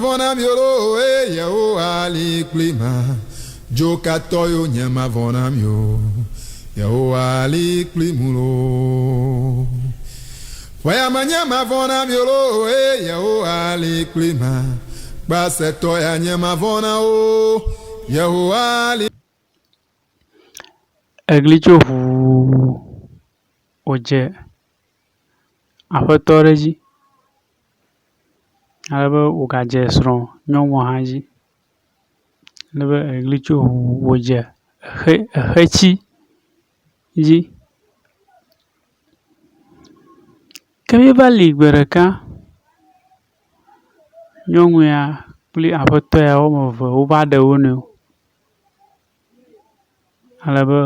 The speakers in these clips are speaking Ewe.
Vona miolo e yao ali klima joka toyo nyama vona mio yao ali klimulo Waya manyama vona miolo e yao ali klima Base toya nyama vona o yao ali Eglidzotʋ wòdze aƒetɔ ɖe dzi alebe wògadze srɔ̃ nyɔnua hã dzi alebe eglidzotʋ wòdze exetsi dzi. Ke míeva li gbe ɖeka nyɔnu ya kpli aƒetɔ ya woame eve wova ɖe wo nɔewo alebe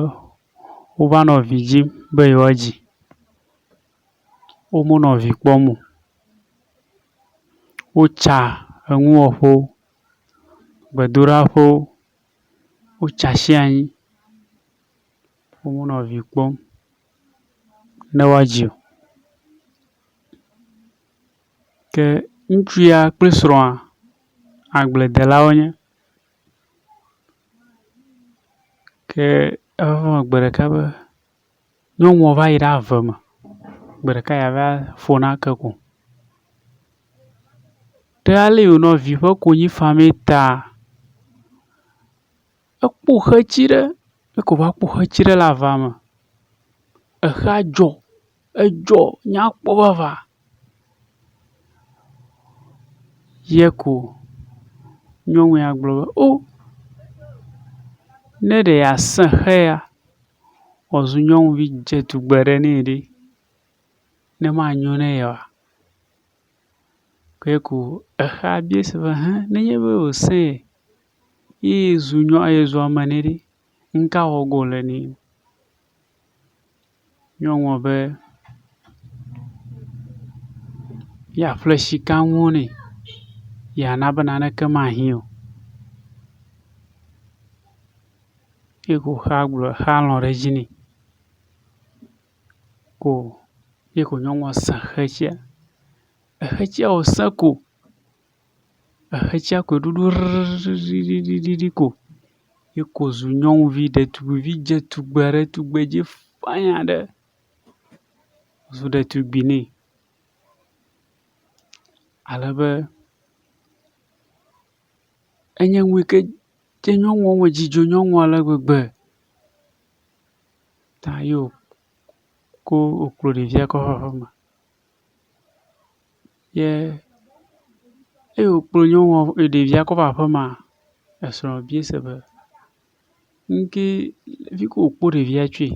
wova nɔ vi dzim be yewoadzi. Womenɔ vi kpɔm o. Wotsa enuwɔƒewo, gbedoɖaƒewo, wotsa asi anyi. Womenɔ vi kpɔm ne woadzi o. Ke ŋutsu ya kple srɔ̃a agbledelawo wonye. Ke eva va nɔ gbe ɖeka be nyɔnua va yi ɖe ave me. Gbe ɖeka yeava ƒo nake ko. Ɖe ale yi wònɔ vi ƒe konyi famee taa, ekpɔ xetsi ɖe, eko va kpɔ xetsi ɖe le avea me. Exea edzɔ nyakpɔ vavã. Ye ko nyɔnu ya gblɔ be o, ne ɖe yeasẽ xe ya wòazu nyɔnuvi dzetugbe ɖe nɛ ɖe, ne manyo ne ye oa. Ye ko exea biase be nenye be wòsẽ ye yezu ame nɛ ɖe, nu ka wɔ ge wòle nɛ? Nyɔnua be yeaƒle sikanuwo nɛ, yeana be naneke mahiã o. Ye ko exea lɔ̃ ɖe edzi nɛ. Ye ko nyɔnua sẽ xetsia. Exetsia wòsẽ ko, exetsia koe ɖuɖu ɖiɖiɖiɖi ko, ye ko wòzu nyɔnuvi ɖetugbivi dzetugbe aɖe, tugbedze fãi aɖe. Wòzu ɖetugbi nɛ. Alebe enye nu yi ke dze nyɔnuawo me dzidzɔ nyɔnua ale gbegbe. Ta ye wòkplɔ ɖevia kɔ va aƒeme. Ye eyi wòkplɔ ɖevia kɔ va aƒemea, esrɔ̃ biese be nuke vi ke wòkpɔ ɖevia tsoe,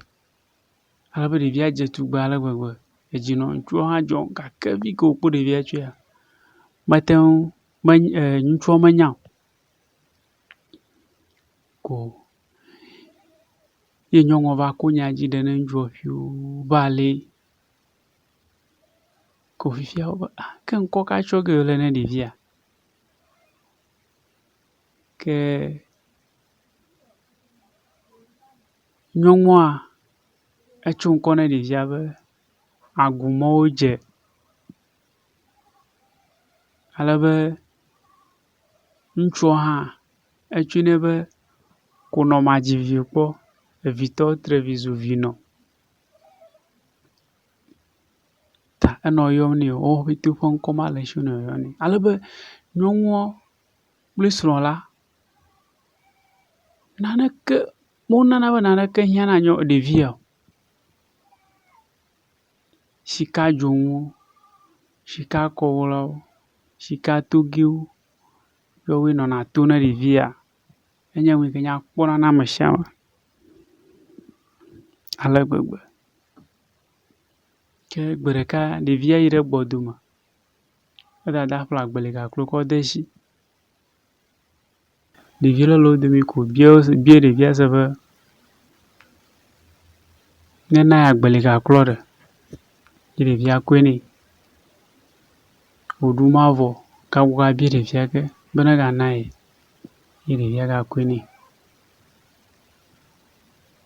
alebe ɖevia dze tugbe ale gbegbe, edzi nɔ ŋutsuɔ hã dzɔm gake vi ke wòkpɔ ɖevia tsoea, ŋutsuɔ menya o. Ko ye nyɔnua va ko nya dzi ɖe ne ŋutsuɔ ƒioo be alee. Ko fifia wobe ke ŋkɔ ka tsɔ ge wòle ne ɖevia? Ke nyɔnua etso ŋkɔ ne ɖevia be Agumɔwodze. Alebe ŋutsuɔ hã etsoe nɛ be konɔ madzi vi kpɔ, evitɔ tre vi zu vinɔ. Ta enɔ yɔm nɛ o, woawo ƒete ƒe ŋkɔ ma le esi wònɔ yɔm nɛ. Alebe nyɔnuɔ kple srɔ̃ la, wonana be naneke hiã na ɖevia o. Sikadzonuwo, sikakɔwlawo, sikatogewo, yewoe nɔna to ne ɖevia. Enye nu yi ke nya kpɔna na ame sia ame ale gbegbe. Ke gbe ɖeka ɖevia yi ɖe gbɔdome, edada ƒle agbeli-gaklo kɔ de esi. Ɖevi ɖe le wo dome ko bie ɖevia se be nena ye agbeli-gakloa ɖe. Ye ɖevia koe nɛ. Wòɖu mavɔ gagblɔ be abie ɖevia ke be negana ye. Ye ɖevia gakoe nɛ.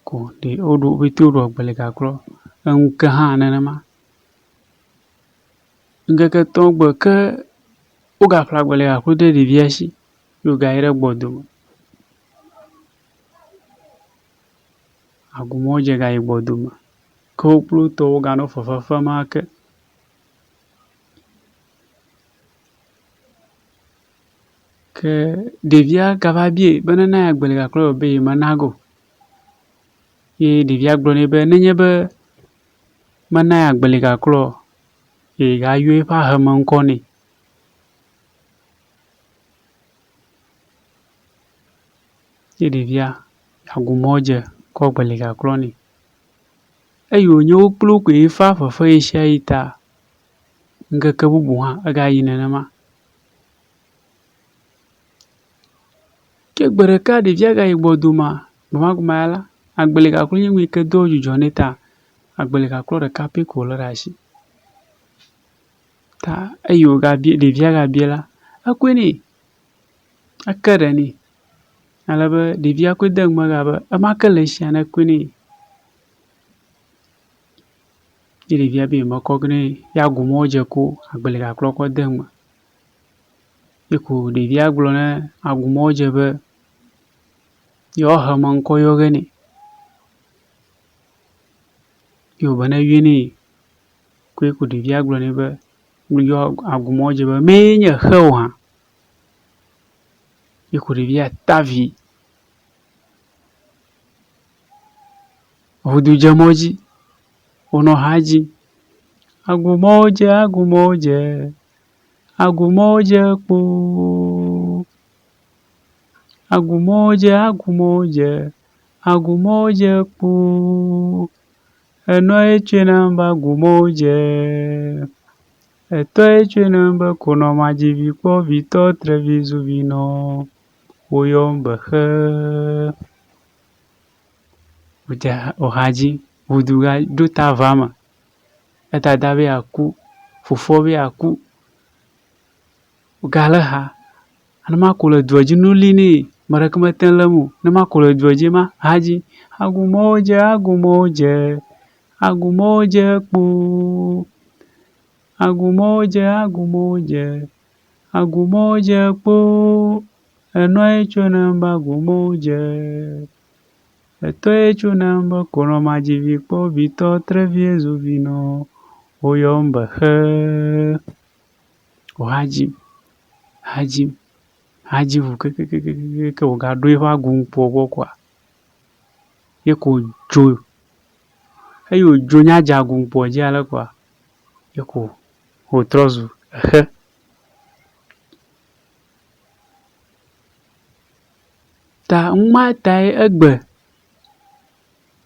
Ko wo ƒete woɖu agbeli-gaklɔ. Eŋuke hã nenema. Ŋkeke etɔ̃ gbe ke Oga flagbele aklo de deviashi. Yoga ire gboduma. Agumoje ga igboduma. Ko Pluto oga no fafafa make. Ke devia gavabie benana agbele aklo be manago. Ye devia glone be nenye be mana agbele aklo e ga yue pa hama nkoni. Ye devia agumoje ko agbele aklo ni. Eyo nyo kplu ko ifa fafa isha ita. Nga kabubu ha aga yinenama. Ke gbereka devia ga igboduma. Bamagumala agbele aklo yenwe ke do jujoneta. Agbele aklo de kapi ko larashi. Ta eyo ga devia ga biela. Akweni akarani. Alaba devia ko dengma ga ba amakale shana kweni. Devia be makogne ya gumoje ko agbele aklo ko dengma. Yeko devia glone agumoje be yo hama nko yogeni. Yo bana yuni ko devia glone be yo agumoje be menye hewa. Yeko devia tavi. Hudu jamoji. Ono haji. Agumoje, agumoje. Agumoje po. Agumoje, agumoje. Agumoje po. Eno eche namba agumoje. Eto eche namba kono majivi po vito trevizu vino. Oyombe he. Uja ohaji. Uduga duta vama. Eta dabe aku. Fufobe aku. Ugalaha. Anama kule dwaji nulini. Marakamaten lamu. Nama kule dwaji ma. Haji. Agumoje, agumoje. Agumoje po. Agumoje, agumoje. Agumoje po. Eno echo namba agumoje. Eto echo namba kono majivi po vito treviezu vino. Oyombe he. Ohaji. Haji. Haji ke uga doiwa gumpo kwa. Yeko jo. Eyo jo nyaja gumpo jala kwa. Yeko hotrozu. He. Ta nma tai egbe.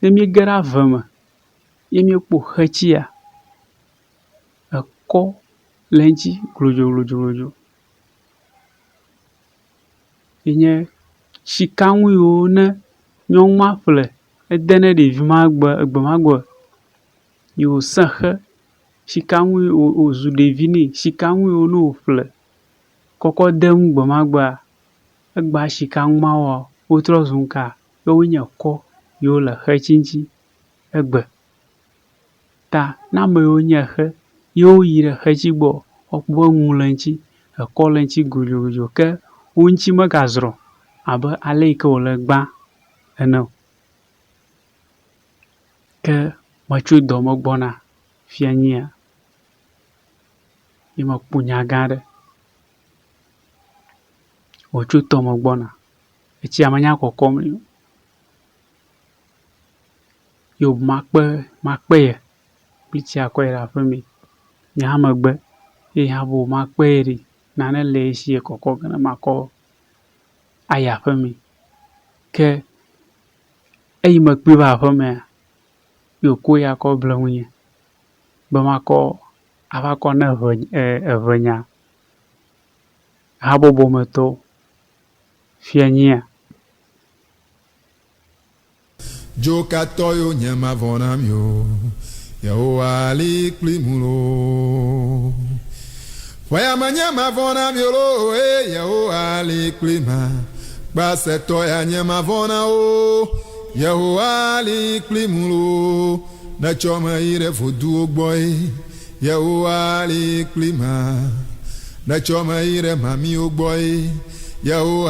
Yemi gara vama. Yemi po hachia. Eko lenji glojo. Yenye shikanwi o ne nyong ma fle. Edene de vima egbe magwe. Yo sahe. Shikanwi o zu de vini. Shikanwi o no fle. Koko dem egbe magwe. Egba shikanwi ma wa. Otro zunka. Yo winye ko. Yo le he chinchi. Egbe. Ta na me yo nye he. Yo yire he chigbo. Okbo ngulenchi. Eko lenchi glojo ke. Unchi magazro. Abe aleike ole gba. Eno. Ke machu domo gbona. Fianya. Yema punya gade. Ochu tomo gbona. Echi amanya kokom. Yo makpe ye. Plichi akwe la femi. Nyama gbe. Ye habo makpe eri. Nane le ishi koko gana mako. Aya femi. Ke. Eyi makpe ba femi. Yo kuya ko blonye. Bamako. Avako na evenya. Habo bometo. Fianya. Joka toyo nyama vonam yo. Yahowa likli mulo. Waya manyama vonam yo lo. Yahowa likli ma. Base toya nyama vona o. Yahowa likli mulo. Na choma ire fodu ogboy. Yahowa likli ma. netsɔ me yi ɖe mamiwo gbɔe. Yehowa